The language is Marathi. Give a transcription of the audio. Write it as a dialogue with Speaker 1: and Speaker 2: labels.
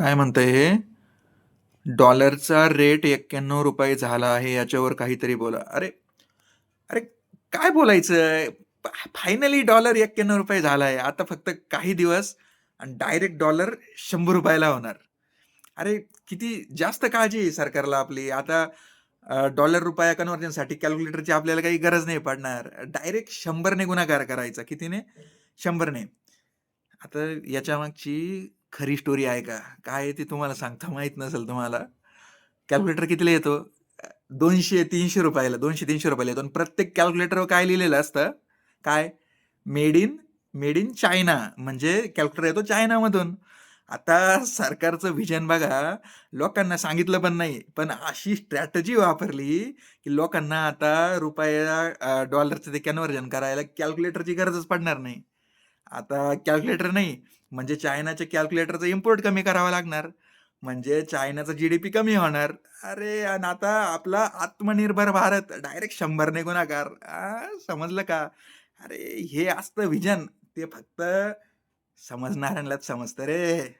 Speaker 1: काय म्हणतंय हे? डॉलरचा रेट ₹91 झाला आहे, याच्यावर काहीतरी बोला. अरे, अरे काय बोलायचं? फायनली डॉलर ₹91 झालाय. आता फक्त काही दिवस आणि डायरेक्ट डॉलर ₹100 ला होणार. अरे, किती जास्त काळजी आहे सरकारला आपली. आता डॉलर रुपया कन्व्हर्जनसाठी कॅल्क्युलेटरची आपल्याला काही गरज नाही पडणार. डायरेक्ट 100 ने गुणाकार करायचा. कितीने? 100 ने. आता याच्यामागची खरी स्टोरी आहे का? काय आहे ती तुम्हाला सांगतो, माहीत नसेल तुम्हाला. कॅल्क्युलेटर कितीला येतो? ₹200-300 ला, ₹200-300 ला येतो आणि प्रत्येक कॅल्क्युलेटरवर काय लिहिलेलं असतं? काय? Made in made in China, म्हणजे कॅल्क्युलेटर येतो चायनामधून. आता सरकारचं व्हिजन बघा, लोकांना सांगितलं पण नाही. पण अशी स्ट्रॅटेजी वापरली, की लोकांना आता डॉलरचं ते कन्व्हर्जन करायला कॅल्क्युलेटरची गरजच पडणार नाही. आता कॅल्क्युलेटर नाही, म्हणजे चायनाच्या कॅल्क्युलेटरचं इम्पोर्ट कमी करावं लागणार. म्हणजे चायनाचा जी-डी-पी कमी होणार. अरे आणि आता आपला आत्मनिर्भर भारत डायरेक्ट 100 ने गुणाकार. समजलं का? अरे हे असतं व्हिजन. ते फक्त समजणाऱ्यांनाच समजतं रे.